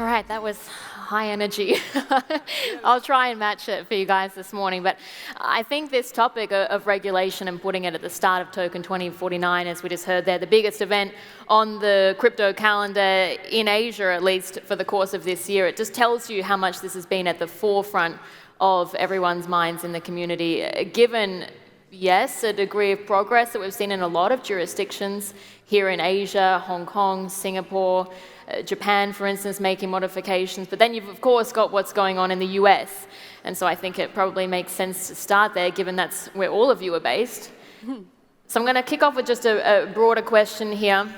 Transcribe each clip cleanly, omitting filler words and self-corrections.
All right, that was high energy. I'll try and match it for you guys this morning. But I think this topic of regulation and putting it at the start of Token 2049, as we just heard there, the biggest event on the crypto calendar in Asia, at least for the course of this year, it just tells you how much this has been at the forefront of everyone's minds in the community, given, yes, a degree of progress that we've seen in a lot of jurisdictions here in Asia, Hong Kong, Singapore, Japan, for instance, making modifications. But then you've, of course, got what's going on in the US. And so I think it probably makes sense to start there, given that's where all of you are based. So I'm going to kick off with just a broader question here.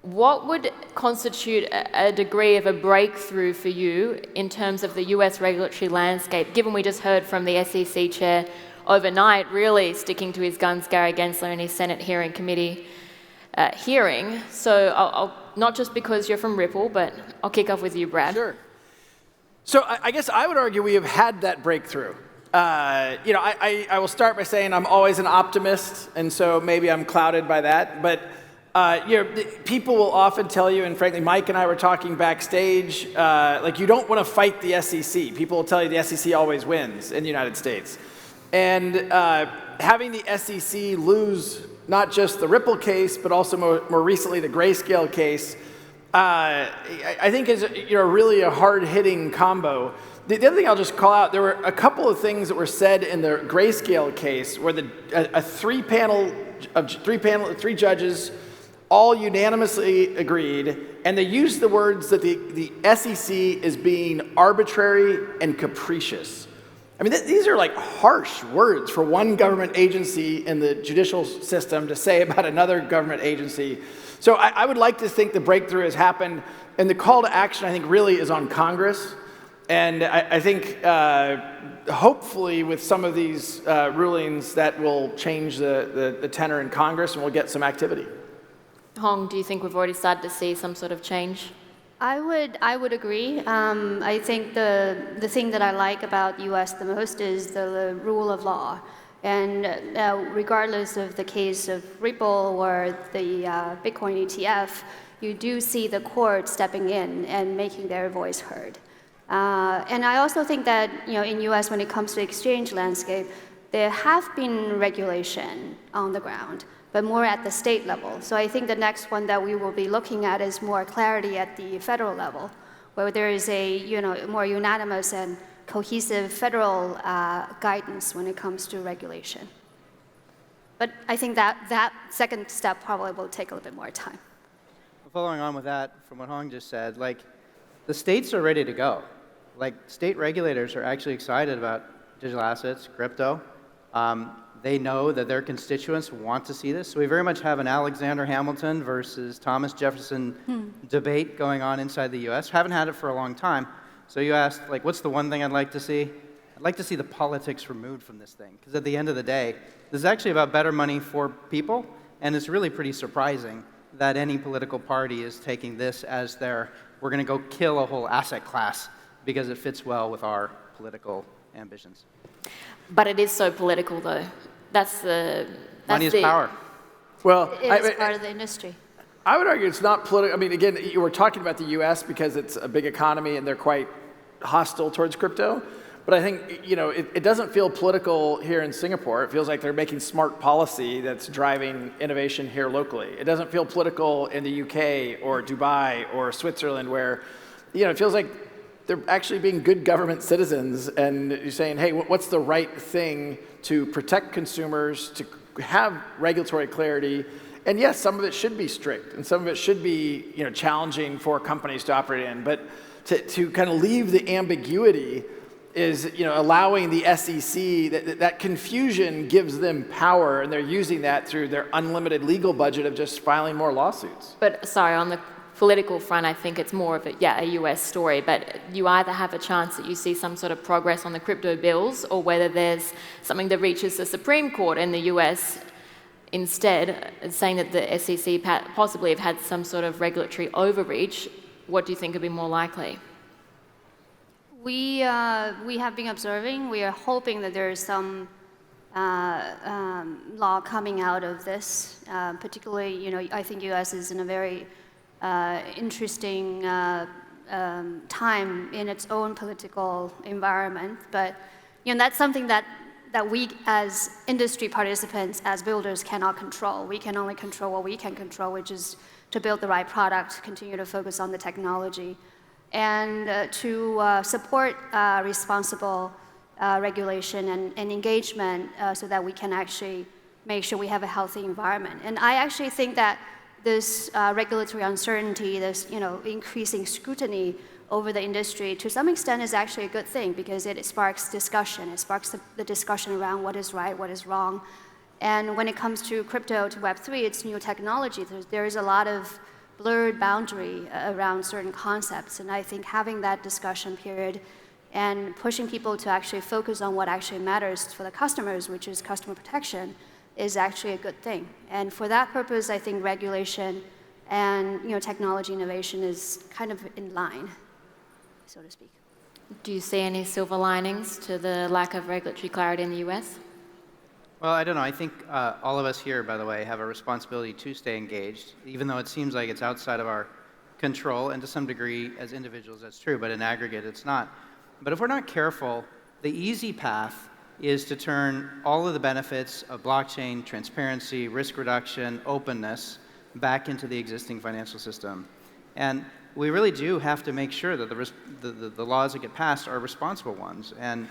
What would constitute a degree of a breakthrough for you in terms of the US regulatory landscape, given we just heard from the SEC chair overnight really sticking to his guns, Gary Gensler, in his Senate hearing committee hearing? So I'll not just because you're from Ripple, but I'll kick off with you, Brad. Sure. So I guess I would argue we have had that breakthrough. I will start by saying I'm always an optimist, and so maybe I'm clouded by that. But people will often tell you, and frankly, Mike and I were talking backstage, like you don't want to fight the SEC. People will tell you the SEC always wins in the United States. And having the SEC lose not just the Ripple case, but also more recently the Grayscale case, I think is really a hard-hitting combo. The other thing I'll just call out, there were a couple of things that were said in the Grayscale case where three judges all unanimously agreed, and they used the words that the SEC is being arbitrary and capricious. I mean, these are like harsh words for one government agency in the judicial system to say about another government agency. So I would like to think the breakthrough has happened, and the call to action, I think, really is on Congress. And I think hopefully with some of these rulings that will change the tenor in Congress and we'll get some activity. Hong, do you think we've already started to see some sort of change? I would agree. I think the thing that I like about U.S. the most is the rule of law. And regardless of the case of Ripple or the Bitcoin ETF, you do see the court stepping in and making their voice heard. And I also think that in U.S. when it comes to exchange landscape, there have been regulation on the ground, but more at the state level. So I think the next one that we will be looking at is more clarity at the federal level, where there is a more unanimous and cohesive federal guidance when it comes to regulation. But I think that second step probably will take a little bit more time. Following on with that, from what Hong just said, like the states are ready to go. Like state regulators are actually excited about digital assets, crypto. They know that their constituents want to see this. So we very much have an Alexander Hamilton versus Thomas Jefferson debate going on inside the US. Haven't had it for a long time. So you asked, like, what's the one thing I'd like to see? I'd like to see the politics removed from this thing. Because at the end of the day, this is actually about better money for people. And it's really pretty surprising that any political party is taking this as their, we're going to go kill a whole asset class because it fits well with our political ambitions. But it is so political, though. Money is power. Well, It is part of the industry. I would argue it's not political. I mean, again, you were talking about the U.S. because it's a big economy and they're quite hostile towards crypto. But I think, it doesn't feel political here in Singapore. It feels like they're making smart policy that's driving innovation here locally. It doesn't feel political in the U.K. or Dubai or Switzerland where, it feels like they're actually being good government citizens and you're saying, hey, what's the right thing to protect consumers, to have regulatory clarity? And yes, some of it should be strict and some of it should be challenging for companies to operate in. But to kind of leave the ambiguity is allowing the SEC, that confusion gives them power and they're using that through their unlimited legal budget of just filing more lawsuits. But sorry, on the political front, I think it's more of a US story, but you either have a chance that you see some sort of progress on the crypto bills or whether there's something that reaches the Supreme Court in the US instead, saying that the SEC possibly have had some sort of regulatory overreach. What do you think would be more likely? We have been observing. We are hoping that there is some law coming out of this. Particularly, I think U.S. is in a very interesting time in its own political environment. But that's something that we as industry participants, as builders, cannot control. We can only control what we can control, which is to build the right product, continue to focus on the technology, and to support responsible regulation and engagement so that we can actually make sure we have a healthy environment. And I actually think that this regulatory uncertainty, this increasing scrutiny over the industry, to some extent is actually a good thing because it sparks discussion. It sparks the discussion around what is right, what is wrong. And when it comes to crypto, to Web3, it's new technology. There is a lot of blurred boundary around certain concepts. And I think having that discussion period and pushing people to actually focus on what actually matters for the customers, which is customer protection, is actually a good thing. And for that purpose, I think regulation and technology innovation is kind of in line, so to speak. Do you see any silver linings to the lack of regulatory clarity in the US? Well, I don't know. I think all of us here, by the way, have a responsibility to stay engaged, even though it seems like it's outside of our control, and to some degree, as individuals, that's true, but in aggregate, it's not. But if we're not careful, the easy path is to turn all of the benefits of blockchain, transparency, risk reduction, openness, back into the existing financial system. And we really do have to make sure that the laws that get passed are responsible ones. And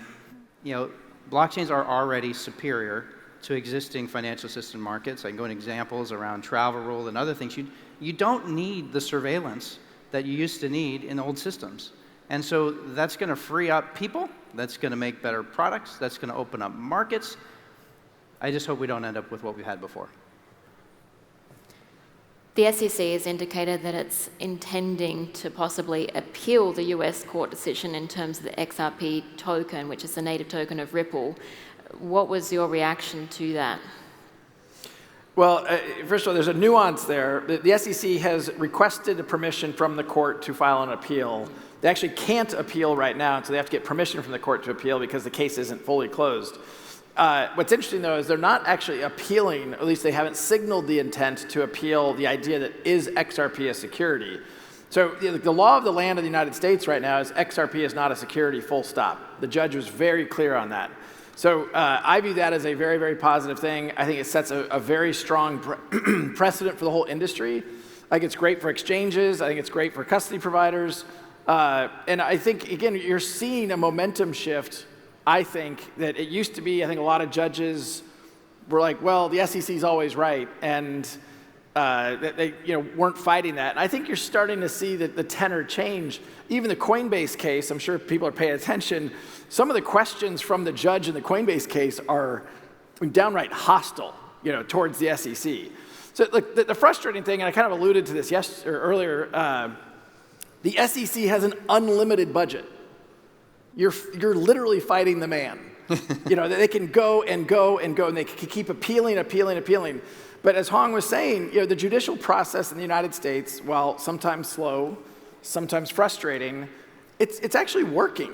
blockchains are already superior to existing financial system markets. I can go into examples around travel rule and other things. You don't need the surveillance that you used to need in old systems. And so that's going to free up people. That's going to make better products. That's going to open up markets. I just hope we don't end up with what we had before. The SEC has indicated that it's intending to possibly appeal the US court decision in terms of the XRP token, which is the native token of Ripple. What was your reaction to that? Well, first of all, there's a nuance there. The SEC has requested a permission from the court to file an appeal. They actually can't appeal right now, so they have to get permission from the court to appeal because the case isn't fully closed. What's interesting, though, is they're not actually appealing, or at least they haven't signaled the intent to appeal the idea that is XRP a security. So the law of the land of the United States right now is XRP is not a security, full stop. The judge was very clear on that. So I view that as a very, very positive thing. I think it sets a very strong precedent for the whole industry. I think it's great for exchanges. I think it's great for custody providers. And I think, again, you're seeing a momentum shift. I think that it used to be, I think a lot of judges were like, well, the SEC's always right, and they weren't fighting that. And I think you're starting to see that the tenor change. Even the Coinbase case, I'm sure people are paying attention. Some of the questions from the judge in the Coinbase case are downright hostile, towards the SEC. So look, the frustrating thing, and I kind of alluded to this earlier, the SEC has an unlimited budget. You're literally fighting the man. They can go and go and go, and they can keep appealing. But as Hong was saying, the judicial process in the United States, while sometimes slow, sometimes frustrating, it's actually working.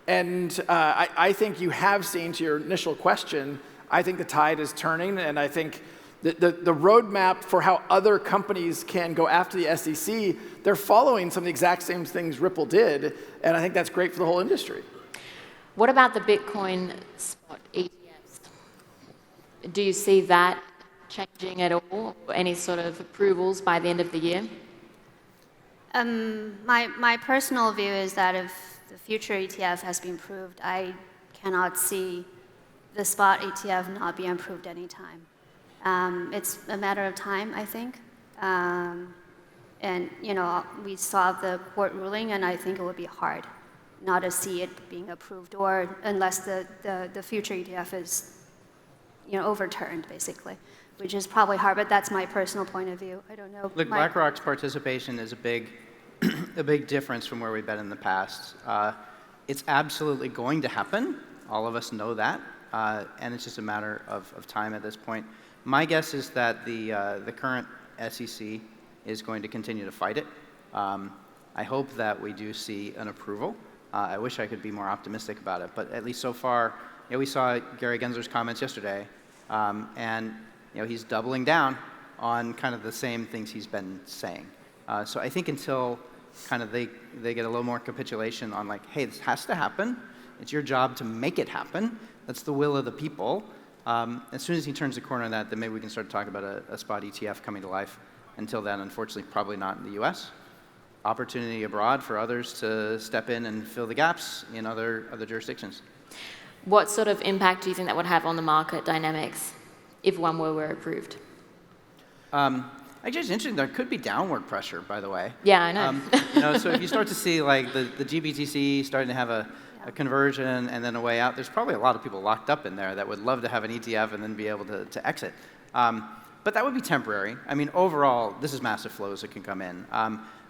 And I think you have seen, to your initial question, I think the tide is turning, and I think the roadmap for how other companies can go after the SEC, they're following some of the exact same things Ripple did, and I think that's great for the whole industry. What about the Bitcoin spot ETFs? Do you see that changing at all? Any sort of approvals by the end of the year? My personal view is that if the future ETF has been approved, I cannot see the spot ETF not being approved anytime. It's a matter of time, I think. And we saw the court ruling, and I think it would be hard not to see it being approved, or unless the future ETF is overturned, basically, which is probably hard. But that's my personal point of view. I don't know. Look, BlackRock's participation is a big difference from where we've been in the past. It's absolutely going to happen. All of us know that, and it's just a matter of time at this point. My guess is that the current SEC is going to continue to fight it. I hope that we do see an approval. I wish I could be more optimistic about it, but at least so far, we saw Gary Gensler's comments yesterday, and he's doubling down on kind of the same things he's been saying. So I think until kind of they get a little more capitulation on like, hey, this has to happen. It's your job to make it happen. That's the will of the people. As soon as he turns the corner on that, then maybe we can start talking about a spot ETF coming to life. Until then, unfortunately, probably not in the US. Opportunity abroad for others to step in and fill the gaps in other jurisdictions. What sort of impact do you think that would have on the market dynamics if one were approved? Actually, it's interesting. There could be downward pressure, by the way. Yeah, I know. So if you start to see like the GBTC starting to have a conversion and then a way out, there's probably a lot of people locked up in there that would love to have an ETF and then be able to exit. But that would be temporary. I mean, overall, this is massive flows that can come in.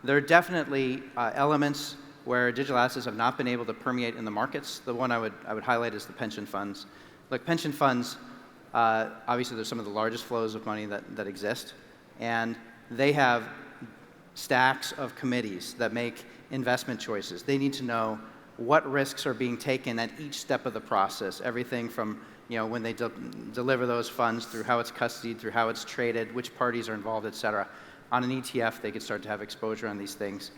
There are definitely elements where digital assets have not been able to permeate in the markets. The one I would highlight is the pension funds. Look, pension funds, obviously there's some of the largest flows of money that exist, and they have stacks of committees that make investment choices. They need to know what risks are being taken at each step of the process, everything from when they deliver those funds through how it's custodied, through how it's traded, which parties are involved, et cetera. On an ETF, they could start to have exposure on these things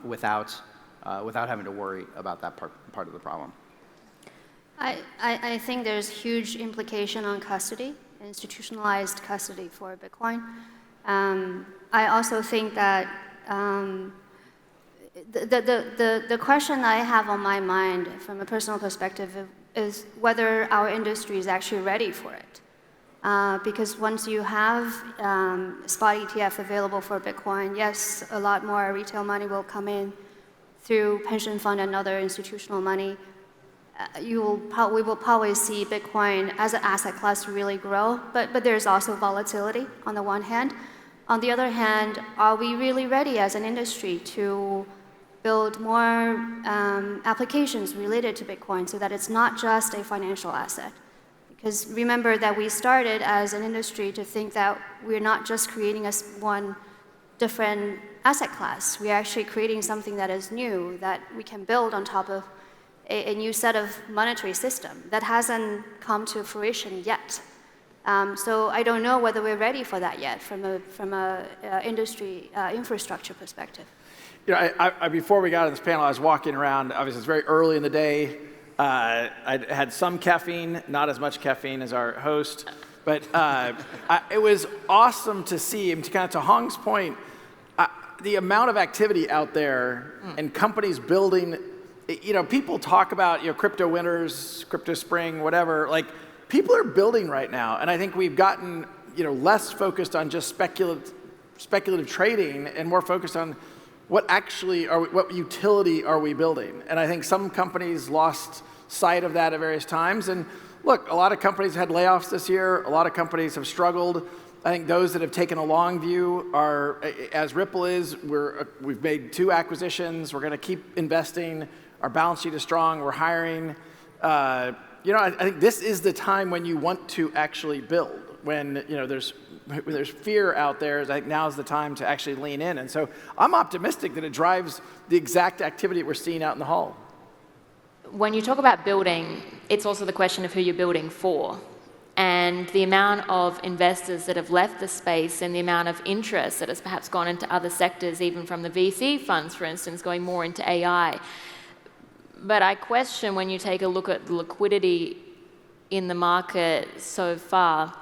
without having to worry about that part of the problem. I think there's huge implication on custody, institutionalized custody for Bitcoin. I also think that the question I have on my mind from a personal perspective is whether our industry is actually ready for it. Because once you have spot ETF available for Bitcoin, yes, a lot more retail money will come in through pension fund and other institutional money. We will probably see Bitcoin as an asset class really grow, but there's also volatility on the one hand. On the other hand, are we really ready as an industry to build more applications related to Bitcoin so that it's not just a financial asset? Because remember that we started as an industry to think that we're not just creating one different asset class. We're actually creating something that is new, that we can build on top of a new set of monetary system that hasn't come to fruition yet. So I don't know whether we're ready for that yet from a industry infrastructure perspective. Before we got on this panel, I was walking around. Obviously, it's very early in the day. I had some caffeine, not as much caffeine as our host, but it was awesome to see, and to Hong's point, the amount of activity out there and companies building. People talk about crypto winters, crypto spring, whatever. Like, people are building right now, and I think we've gotten less focused on just speculative trading and more focused on what utility are we building. And I think some companies lost sight of that at various times. And look, a lot of companies had layoffs this year. A lot of companies have struggled. I think those that have taken a long view are, as Ripple is, we've made 2 acquisitions. We're going to keep investing. Our balance sheet is strong. We're hiring. I think this is the time when you want to actually build. When there's fear out there, I think now's the time to actually lean in. And so I'm optimistic that it drives the exact activity we're seeing out in the hall. When you talk about building, it's also the question of who you're building for. And the amount of investors that have left the space and the amount of interest that has perhaps gone into other sectors, even from the VC funds, for instance, going more into AI. But I question, when you take a look at the liquidity in the market so far,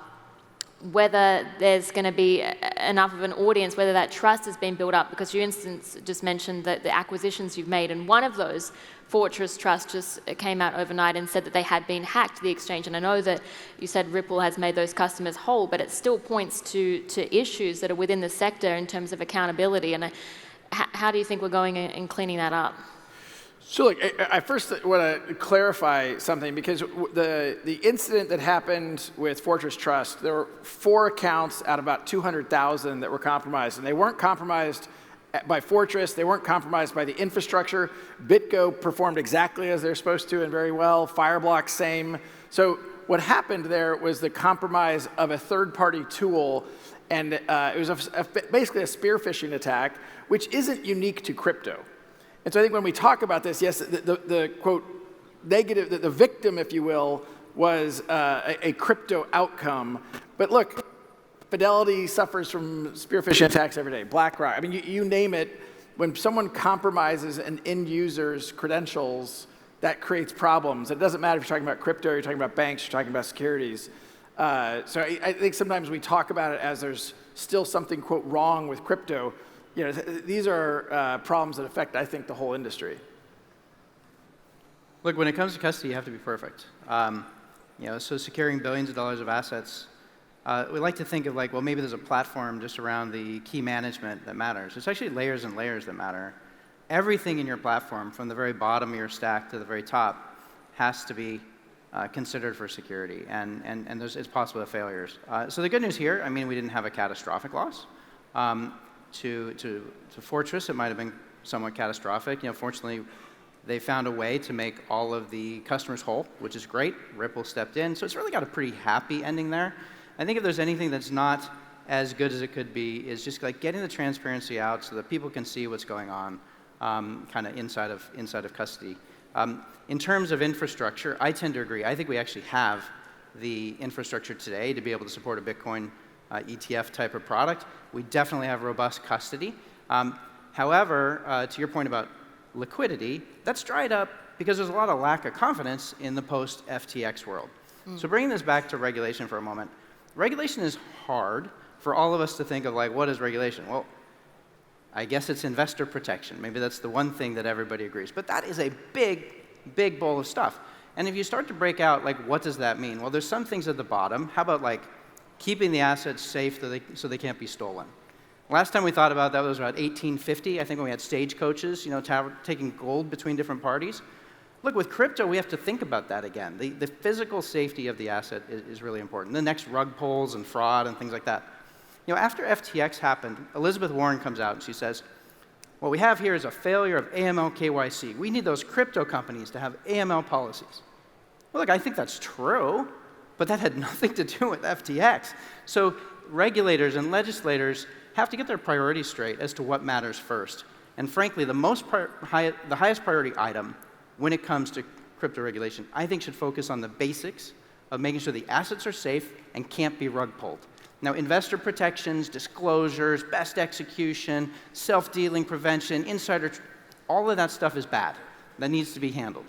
whether there's going to be enough of an audience, whether that trust has been built up, because you just mentioned that the acquisitions you've made, and one of those, Fortress Trust, just came out overnight and said that they had been hacked, the exchange. And I know that you said Ripple has made those customers whole, but it still points to issues that are within the sector in terms of accountability. And how do you think we're going in cleaning that up? So look, I first want to clarify something, because the incident that happened with Fortress Trust, there were 4 accounts out of about 200,000 that were compromised, and they weren't compromised by Fortress, they weren't compromised by the infrastructure. BitGo performed exactly as they're supposed to and very well. Fireblock, same. So what happened there was the compromise of a third-party tool, and it was basically a spear phishing attack, which isn't unique to crypto. And so I think when we talk about this, yes, the quote negative, the victim, if you will, was a crypto outcome. But look, Fidelity suffers from spear phishing attacks every day. BlackRock, I mean, you name it. when someone compromises an end user's credentials, that creates problems. It doesn't matter if you're talking about crypto, you're talking about banks, you're talking about securities. So I think sometimes we talk about it as there's still something, quote, wrong with crypto. These are problems that affect, I think, the whole industry. Look, when it comes to custody, you have to be perfect. So securing billions of dollars of assets, we like to think of like, well, maybe there's a platform just around the key management that matters. It's actually layers and layers that matter. Everything in your platform, from the very bottom of your stack to the very top, has to be considered for security, and it's possible to have failures. So the good news here, I mean, we didn't have a catastrophic loss. To Fortress, it might have been somewhat catastrophic. Fortunately, they found a way to make all of the customers whole, which is great. Ripple stepped in, so it's really got a pretty happy ending there. I think if there's anything that's not as good as it could be, is just like getting the transparency out so that people can see what's going on, kind of inside of custody. In terms of infrastructure, I tend to agree. I think we actually have the infrastructure today to be able to support a Bitcoin ETF type of product. We definitely have robust custody. However, to your point about liquidity, that's dried up because there's a lot of lack of confidence in the post-FTX world. So bringing this back to regulation for a moment, regulation is hard for all of us to think of like, what is regulation? Well, I guess it's investor protection. Maybe that's the one thing that everybody agrees. But that is a big, big bowl of stuff. And if you start to break out, like, what does that mean? Well, there's some things at the bottom. How about, like, keeping the assets safe so they can't be stolen? Last time we thought about that was about 1850, I think, when we had stagecoaches, taking gold between different parties. Look, with crypto, we have to think about that again. The physical safety of the asset is really important. The next rug pulls and fraud and things like that. After FTX happened, Elizabeth Warren comes out and she says, what we have here is a failure of AML KYC. We need those crypto companies to have AML policies. Well, look, I think that's true, but that had nothing to do with FTX. So regulators and legislators have to get their priorities straight as to what matters first. And frankly, the highest priority item when it comes to crypto regulation, I think should focus on the basics of making sure the assets are safe and can't be rug pulled. Now, investor protections, disclosures, best execution, self-dealing prevention, all of that stuff is bad. That needs to be handled.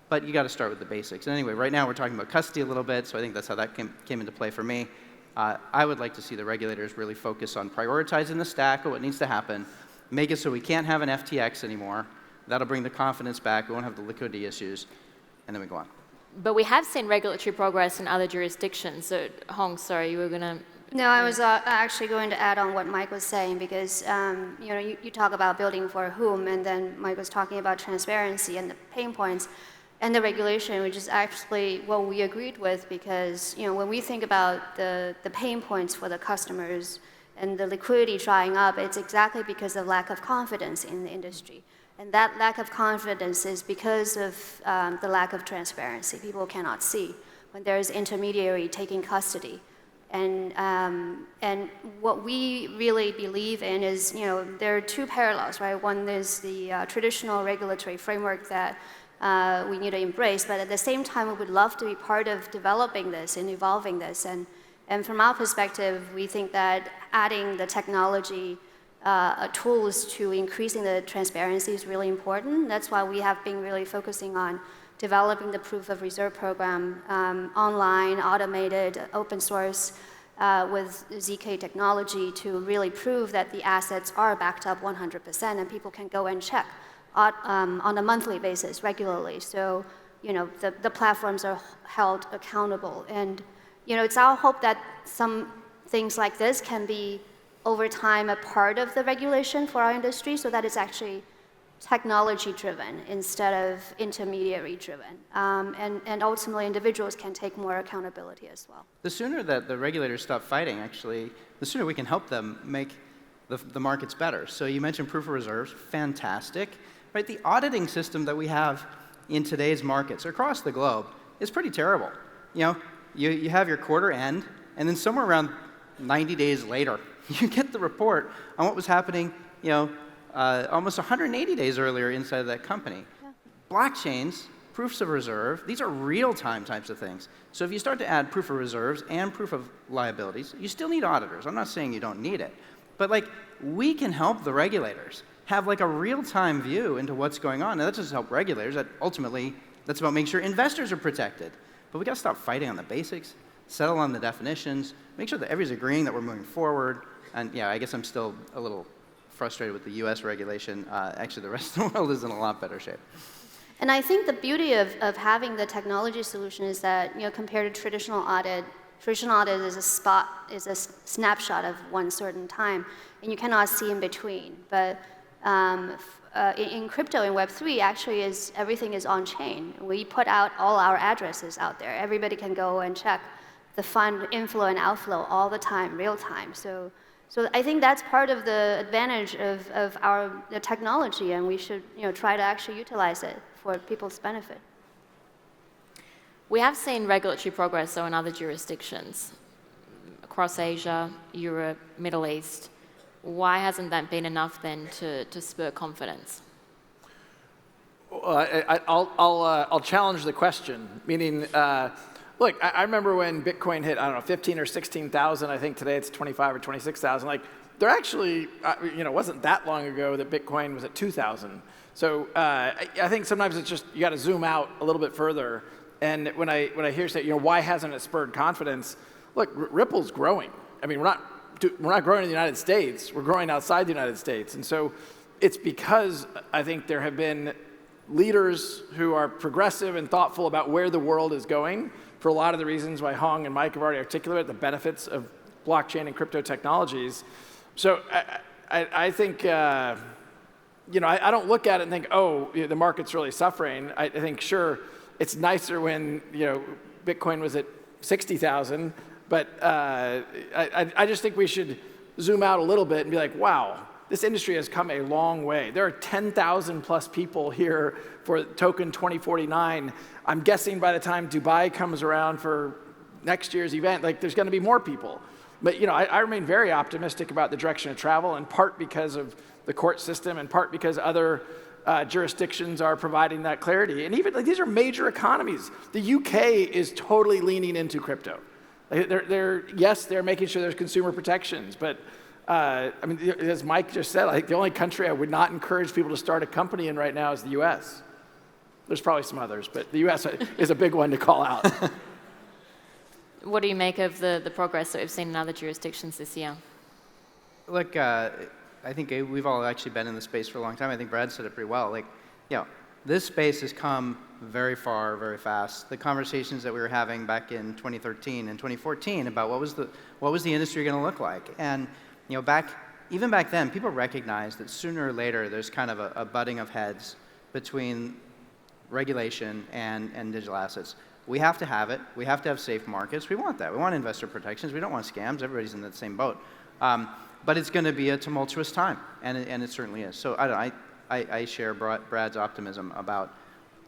But you got to start with the basics. And anyway, right now we're talking about custody a little bit, so I think that's how that came into play for me. I would like to see the regulators really focus on prioritizing the stack of what needs to happen, make it so we can't have an FTX anymore. That'll bring the confidence back. We won't have the liquidity issues, and then we go on. But we have seen regulatory progress in other jurisdictions. So, Hong, sorry, you were going to... No, I was actually going to add on what Mike was saying because you talk about building for whom, and then Mike was talking about transparency and the pain points and the regulation, which is actually what we agreed with because when we think about the pain points for the customers and the liquidity drying up, it's exactly because of lack of confidence in the industry. And that lack of confidence is because of the lack of transparency. People cannot see when there's intermediary taking custody. And what we really believe in is, there are two parallels, right? One is the traditional regulatory framework that we need to embrace, but at the same time, we would love to be part of developing this and evolving this. And from our perspective, we think that adding the technology tools to increasing the transparency is really important. That's why we have been really focusing on developing the proof of reserve program online, automated, open source with ZK technology to really prove that the assets are backed up 100% and people can go and check on a monthly basis regularly. So, the platforms are held accountable. And, it's our hope that some things like this can be over time a part of the regulation for our industry so that it's actually technology-driven instead of intermediary-driven. And ultimately, individuals can take more accountability as well. The sooner that the regulators stop fighting, actually, the sooner we can help them make the markets better. So you mentioned proof of reserves, fantastic. Right? The auditing system that we have in today's markets across the globe is pretty terrible. You have your quarter end, and then somewhere around 90 days later, you get the report on what was happening, almost 180 days earlier inside of that company. Yeah. Blockchains, proofs of reserve, these are real-time types of things. So if you start to add proof of reserves and proof of liabilities, you still need auditors. I'm not saying you don't need it. But we can help the regulators have like a real-time view into what's going on. Now, that doesn't help regulators. That ultimately, that's about making sure investors are protected. But we got to stop fighting on the basics, settle on the definitions, make sure that everybody's agreeing that we're moving forward. And yeah, I guess I'm still a little frustrated with the US regulation. Actually, the rest of the world is in a lot better shape. And I think the beauty of having the technology solution is that, compared to traditional audit is a snapshot of one certain time, and you cannot see in between. But in crypto, in Web3, actually everything is on chain. We put out all our addresses out there. Everybody can go and check the fund inflow and outflow all the time, real time. So I think that's part of the advantage of the technology, and we should try to actually utilize it for people's benefit. We have seen regulatory progress, though, in other jurisdictions, across Asia, Europe, Middle East. Why hasn't that been enough, then, to spur confidence? I'll challenge the question, meaning, look, I remember when Bitcoin hit, I don't know, 15 or 16,000. I think today it's 25 or 26,000. Like, there actually, wasn't that long ago that Bitcoin was at 2,000. So I think sometimes it's just, you got to zoom out a little bit further. And when I hear say, why hasn't it spurred confidence? Look, Ripple's growing. I mean, we're not growing in the United States. We're growing outside the United States. And so it's because I think there have been leaders who are progressive and thoughtful about where the world is going for a lot of the reasons why Hong and Mike have already articulated, the benefits of blockchain and crypto technologies. So I think, I don't look at it and think, oh, the market's really suffering. I think, sure, it's nicer when, Bitcoin was at 60,000, but I just think we should zoom out a little bit and be like, wow, this industry has come a long way. There are 10,000 plus people here for TOKEN2049. I'm guessing by the time Dubai comes around for next year's event, like there's going to be more people. But I remain very optimistic about the direction of travel, in part because of the court system, in part because other jurisdictions are providing that clarity. And even these are major economies. The UK is totally leaning into crypto. They're making sure there's consumer protections, but as Mike just said, the only country I would not encourage people to start a company in right now is the US. There's probably some others, but the US is a big one to call out. What do you make of the progress that we've seen in other jurisdictions this year? Look, I think we've all actually been in the space for a long time. I think Brad said it pretty well. This space has come very far, very fast. The conversations that we were having back in 2013 and 2014 about what was the industry going to look like, and even back then, people recognized that sooner or later there's kind of a butting of heads between regulation and digital assets. We have to have it. We have to have safe markets. We want that. We want investor protections. We don't want scams. Everybody's in that same boat. But it's going to be a tumultuous time, and it certainly is. So I share Brad's optimism about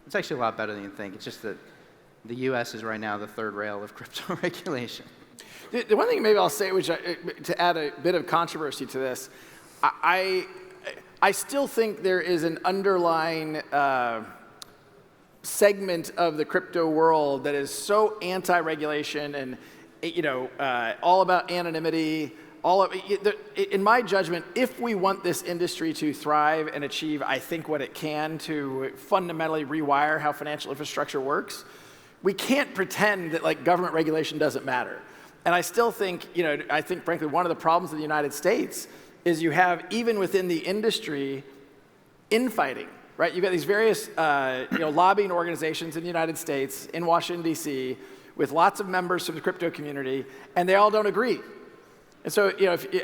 it's actually a lot better than you think. It's just that the U.S. is right now the third rail of crypto regulation. The one thing maybe I'll say, which to add a bit of controversy to this, I still think there is an underlying segment of the crypto world that is so anti-regulation and all about anonymity. In my judgment, if we want this industry to thrive and achieve, I think, what it can to fundamentally rewire how financial infrastructure works, we can't pretend that government regulation doesn't matter. And I still think, frankly, one of the problems in the United States is you have, even within the industry, infighting, right? You've got these various, lobbying organizations in the United States, in Washington, D.C., with lots of members from the crypto community, and they all don't agree. And so,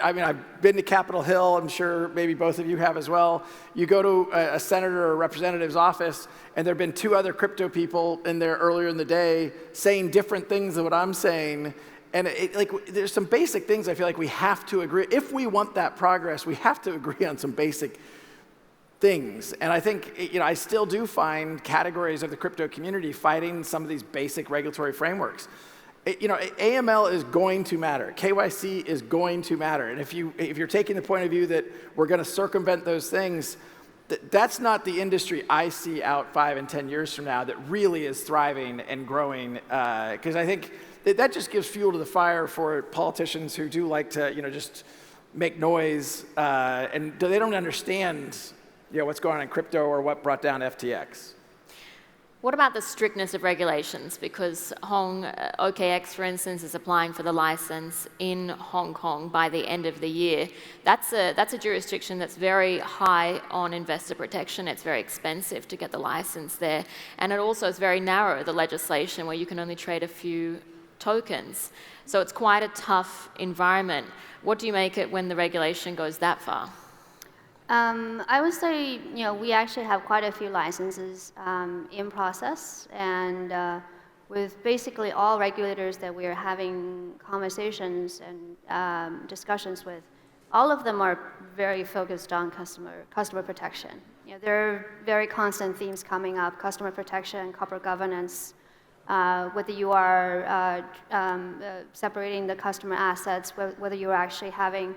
I've been to Capitol Hill. I'm sure maybe both of you have as well. You go to a senator or a representative's office, and there have been two other crypto people in there earlier in the day saying different things than what I'm saying. And there's some basic things I feel like we have to agree. If we want that progress, we have to agree on some basic things. And I think, I still do find categories of the crypto community fighting some of these basic regulatory frameworks. AML is going to matter. KYC is going to matter. And if you're taking the point of view that we're going to circumvent those things, that's not the industry I see out 5 and 10 years from now that really is thriving and growing. Because I think that just gives fuel to the fire for politicians who do like to, just make noise, and they don't understand what's going on in crypto or what brought down FTX. What about the strictness of regulations? Because OKX, for instance, is applying for the license in Hong Kong by the end of the year. That's a jurisdiction that's very high on investor protection. It's very expensive to get the license there. And it also is very narrow, the legislation, where you can only trade a few tokens. So it's quite a tough environment. What do you make it when the regulation goes that far? I would say, we actually have quite a few licenses in process, and with basically all regulators that we are having conversations and discussions with, all of them are very focused on customer protection. There are very constant themes coming up: customer protection, corporate governance. Whether you are separating the customer assets, whether you are actually having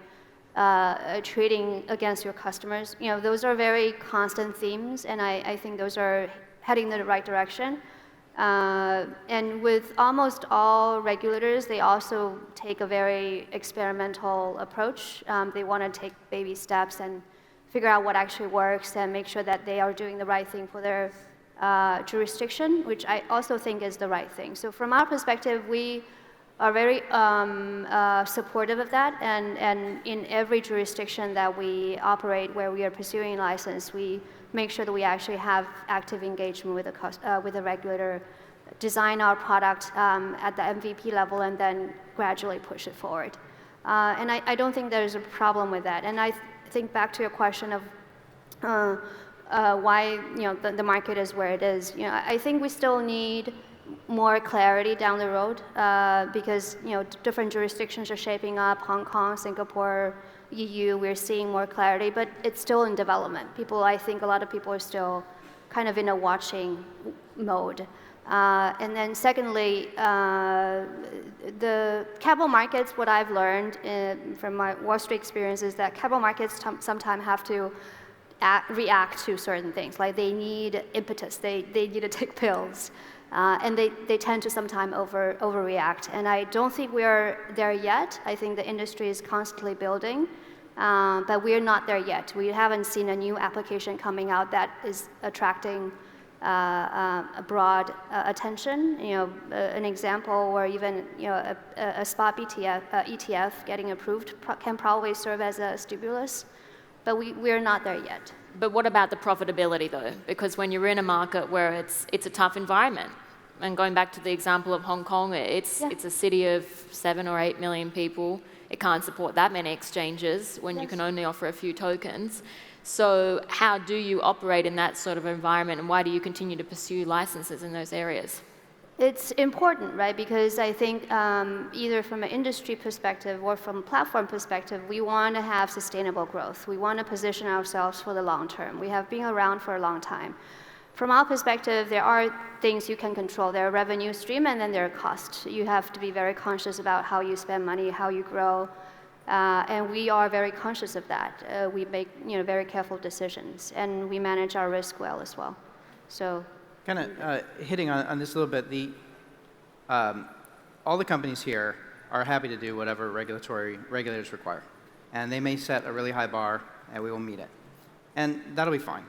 trading against your customers. Those are very constant themes, and I think those are heading in the right direction. And with almost all regulators, they also take a very experimental approach. They want to take baby steps and figure out what actually works and make sure that they are doing the right thing for their jurisdiction, which I also think is the right thing. So from our perspective, we are very supportive of that, and in every jurisdiction that we operate where we are pursuing a license, we make sure that we actually have active engagement with the regulator, design our product at the MVP level, and then gradually push it forward. And I don't think there's a problem with that. And I think back to your question of why the market is where it is. I think we still need more clarity down the road because different jurisdictions are shaping up. Hong Kong, Singapore, EU, we're seeing more clarity, but it's still in development. I think a lot of people are still kind of in a watching mode. And then secondly, the capital markets, what I've learned from my Wall Street experience is that capital markets sometimes have to react to certain things. Like they need impetus, they need to take pills. And they tend to sometimes overreact. And I don't think we're there yet. I think the industry is constantly building, but we're not there yet. We haven't seen a new application coming out that is attracting a broad attention. An example, or even a spot ETF getting approved can probably serve as a stimulus, but we're not there yet. But what about the profitability, though? Because when you're in a market where it's a tough environment, and going back to the example of Hong Kong, it's a city of 7 or 8 million people. It can't support that many exchanges when you can only offer a few tokens. So how do you operate in that sort of environment, and why do you continue to pursue licenses in those areas? It's important, right? Because I think either from an industry perspective or from a platform perspective, we want to have sustainable growth. We want to position ourselves for the long term. We have been around for a long time. From our perspective, there are things you can control. There are revenue stream, and then there are costs. You have to be very conscious about how you spend money, how you grow, and we are very conscious of that. We make very careful decisions, and we manage our risk well as well. So. Kind of hitting on this a little bit, all the companies here are happy to do whatever regulators require. And they may set a really high bar, and we will meet it. And that'll be fine.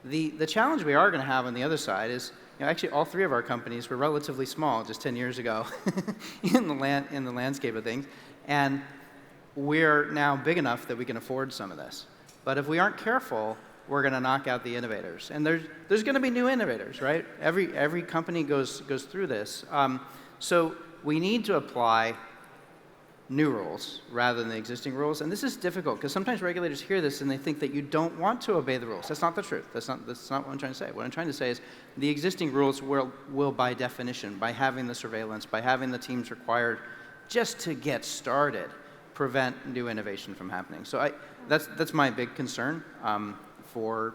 The challenge we are going to have on the other side is, actually all three of our companies were relatively small just 10 years ago in the landscape of things. And we're now big enough that we can afford some of this. But if we aren't careful, we're going to knock out the innovators. And there's going to be new innovators, right? Every company goes through this. So we need to apply new rules rather than the existing rules. And this is difficult because sometimes regulators hear this and they think that you don't want to obey the rules. That's not the truth. That's not what I'm trying to say. What I'm trying to say is the existing rules will by definition, by having the surveillance, by having the teams required just to get started, prevent new innovation from happening. So that's my big concern for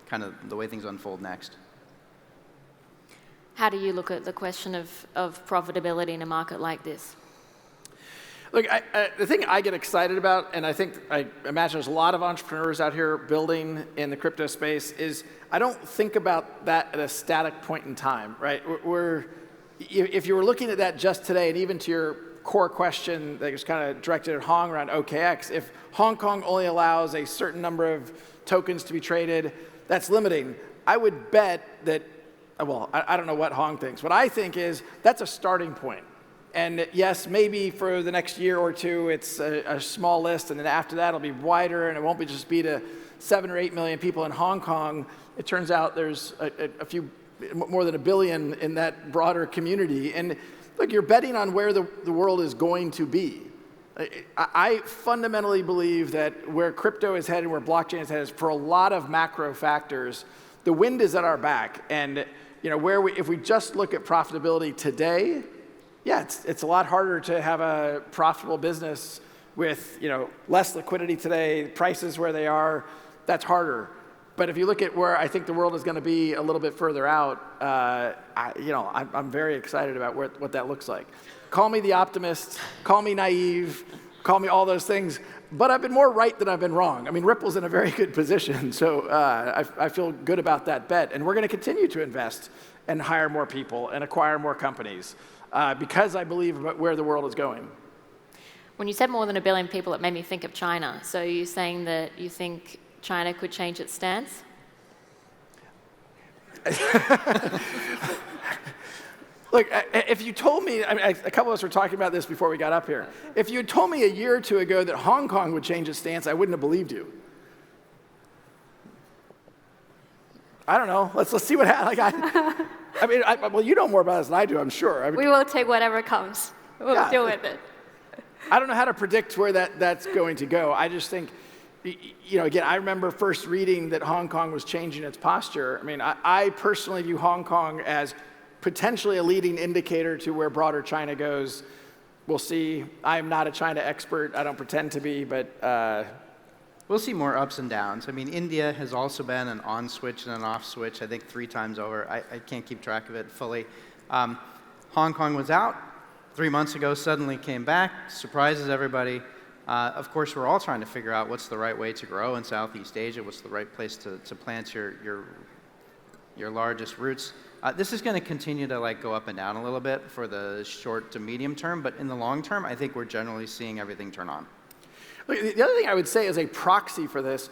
kind of the way things unfold next. How do you look at the question of profitability in a market like this? Look, the thing I get excited about, and I imagine there's a lot of entrepreneurs out here building in the crypto space, is I don't think about that at a static point in time, right? If you were looking at that just today, and even to your core question that was kind of directed at Hong around OKX. If Hong Kong only allows a certain number of tokens to be traded, that's limiting. I would bet that, well, I don't know what Hong thinks. What I think is that's a starting point. And yes, maybe for the next year or two, it's a small list, and then after that, it'll be wider, and it won't be just be to 7 or 8 million people in Hong Kong. It turns out there's a few, more than 1 billion in that broader community. And look, you're betting on where the world is going to be. I fundamentally believe that where crypto is headed, where blockchain is headed, for a lot of macro factors, the wind is at our back. And if we just look at profitability today, yeah, it's a lot harder to have a profitable business with less liquidity today, prices where they are. That's harder. But if you look at where I think the world is going to be a little bit further out, I'm very excited about what that looks like. Call me the optimist, call me naive, call me all those things. But I've been more right than I've been wrong. I mean, Ripple's in a very good position, so I feel good about that bet. And we're going to continue to invest and hire more people and acquire more companies because I believe about where the world is going. When you said more than 1 billion people, it made me think of China. So are you saying that you think China could change its stance? Look, if you told me, a couple of us were talking about this before we got up here. If you had told me a year or two ago that Hong Kong would change its stance, I wouldn't have believed you. I don't know. Let's see what happens. Well, you know more about this than I do, I'm sure. We will take whatever comes. We'll deal with it. I don't know how to predict where that's going to go. I just think, again, I remember first reading that Hong Kong was changing its posture. I mean, I personally view Hong Kong as potentially a leading indicator to where broader China goes. We'll see. I am not a China expert. I don't pretend to be, but we'll see more ups and downs. I mean, India has also been an on switch and an off switch, I think 3 times over. I can't keep track of it fully. Hong Kong was out 3 months ago, suddenly came back, surprises everybody. Of course, we're all trying to figure out what's the right way to grow in Southeast Asia, what's the right place to plant your largest roots. This is going to continue to go up and down a little bit for the short to medium term, but in the long term, I think we're generally seeing everything turn on. The other thing I would say as a proxy for this,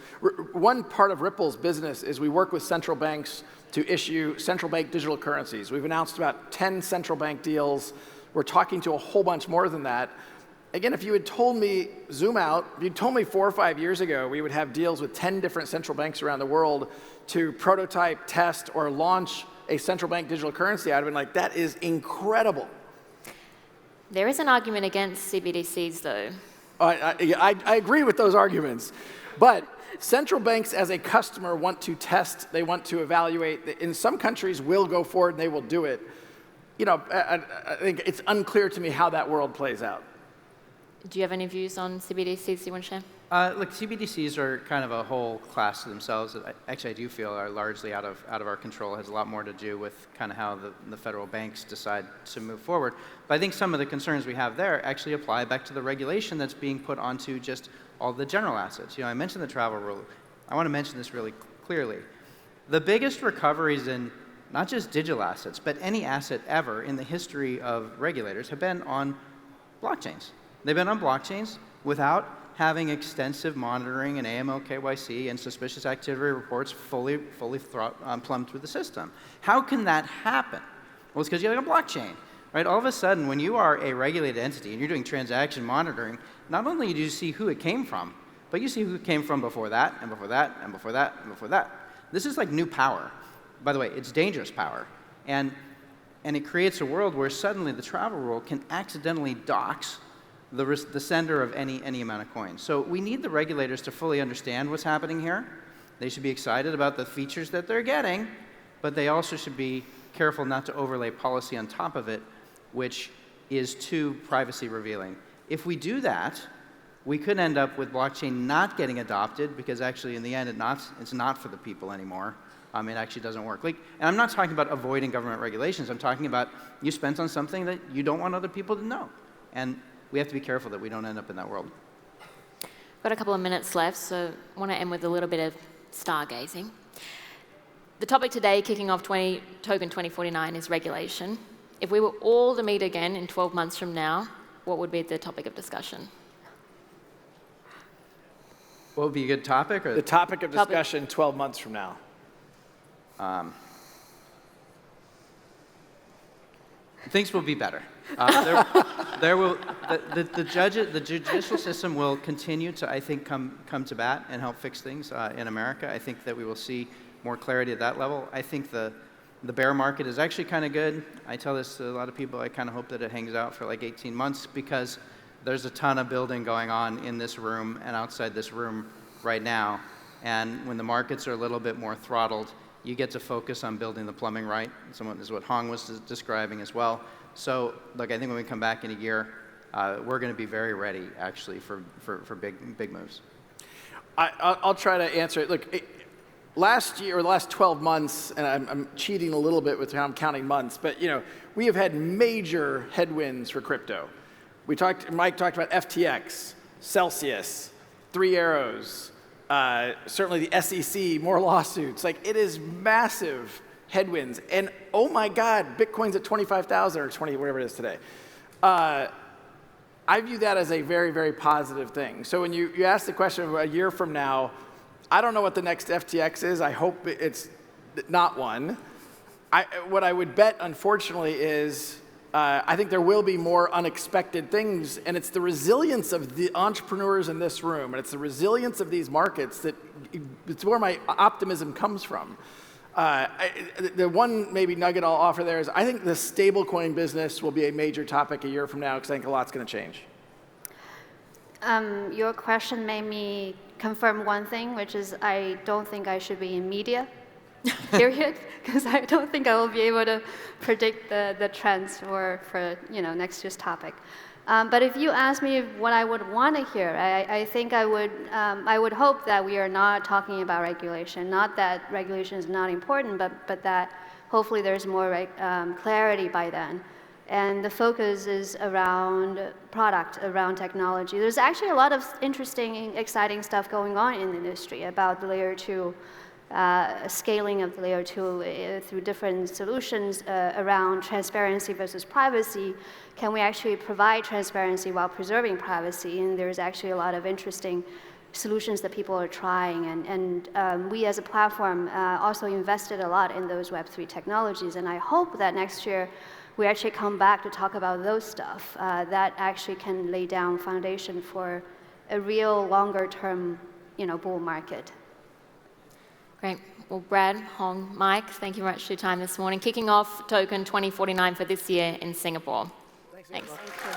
one part of Ripple's business is we work with central banks to issue central bank digital currencies. We've announced about 10 central bank deals. We're talking to a whole bunch more than that. Again, if you had told me, zoom out, if you told me 4 or 5 years ago we would have deals with 10 different central banks around the world to prototype, test, or launch a central bank digital currency, I'd have been like, that is incredible. There is an argument against CBDCs, though. I agree with those arguments. But central banks as a customer want to test, they want to evaluate. In some countries will go forward and they will do it. I think it's unclear to me how that world plays out. Do you have any views on CBDCs you want to share? Look, CBDCs are kind of a whole class to themselves that I do feel are largely out of our control. It has a lot more to do with kind of how the federal banks decide to move forward. But I think some of the concerns we have there actually apply back to the regulation that's being put onto just all the general assets. I mentioned the travel rule. I want to mention this really clearly. The biggest recoveries in not just digital assets, but any asset ever in the history of regulators have been on blockchains. They've been on blockchains without having extensive monitoring and AML, KYC, and suspicious activity reports fully plumbed through the system. How can that happen? Well, it's because you have a blockchain, right? All of a sudden, when you are a regulated entity and you're doing transaction monitoring, not only do you see who it came from, but you see who it came from before that, and before that, and before that, and before that. This is like new power. By the way, it's dangerous power. And it creates a world where suddenly the travel rule can accidentally dox the sender of any amount of coins. So we need the regulators to fully understand what's happening here. They should be excited about the features that they're getting, but they also should be careful not to overlay policy on top of it, which is too privacy revealing. If we do that, we could end up with blockchain not getting adopted because actually in the end it's not for the people anymore. It actually doesn't work. And I'm not talking about avoiding government regulations. I'm talking about you spent on something that you don't want other people to know. And we have to be careful that we don't end up in that world. Got a couple of minutes left, so I want to end with a little bit of stargazing. The topic today, kicking off Token 2049, is regulation. If we were all to meet again in 12 months from now, what would be the topic of discussion? What would be a good topic? Or The topic of discussion 12 months from now. Things will be better. The judicial system will continue to, I think, come to bat and help fix things in America. I think that we will see more clarity at that level. I think the bear market is actually kind of good. I tell this to a lot of people. I kind of hope that it hangs out for like 18 months because there's a ton of building going on in this room and outside this room right now. And when the markets are a little bit more throttled, you get to focus on building the plumbing right. This is what Hong was describing as well. So, look, I think when we come back in a year, we're going to be very ready, actually, for big moves. I'll try to answer it. Look, last year, or the last 12 months, and I'm cheating a little bit with how I'm counting months, but we have had major headwinds for crypto. Mike talked about FTX, Celsius, Three Arrows, certainly the SEC, more lawsuits. Like, it is massive headwinds. And oh my God, Bitcoin's at 25,000 or 20, whatever it is today. I view that as a very, very positive thing. So when you ask the question of a year from now, I don't know what the next FTX is. I hope it's not one. What I would bet, unfortunately, is I think there will be more unexpected things, and it's the resilience of the entrepreneurs in this room, and it's the resilience of these markets it's where my optimism comes from. The one maybe nugget I'll offer there is I think the stablecoin business will be a major topic a year from now because I think a lot's going to change. Your question made me confirm one thing, which is I don't think I should be in media, period, because I don't think I will be able to predict the trends for next year's topic. But if you ask me what I would want to hear, I think I would hope that we are not talking about regulation. Not that regulation is not important, but that hopefully there's more clarity by then. And the focus is around product, around technology. There's actually a lot of interesting, exciting stuff going on in the industry about the layer 2, scaling of the layer 2 through different solutions around transparency versus privacy. Can we actually provide transparency while preserving privacy? And there's actually a lot of interesting solutions that people are trying. And we as a platform also invested a lot in those Web3 technologies. And I hope that next year we actually come back to talk about those stuff that actually can lay down foundation for a real longer-term, bull market. Great. Well, Brad, Hong, Mike, thank you very much for your time this morning. Kicking off Token 2049 for this year in Singapore. Thanks. Thank you.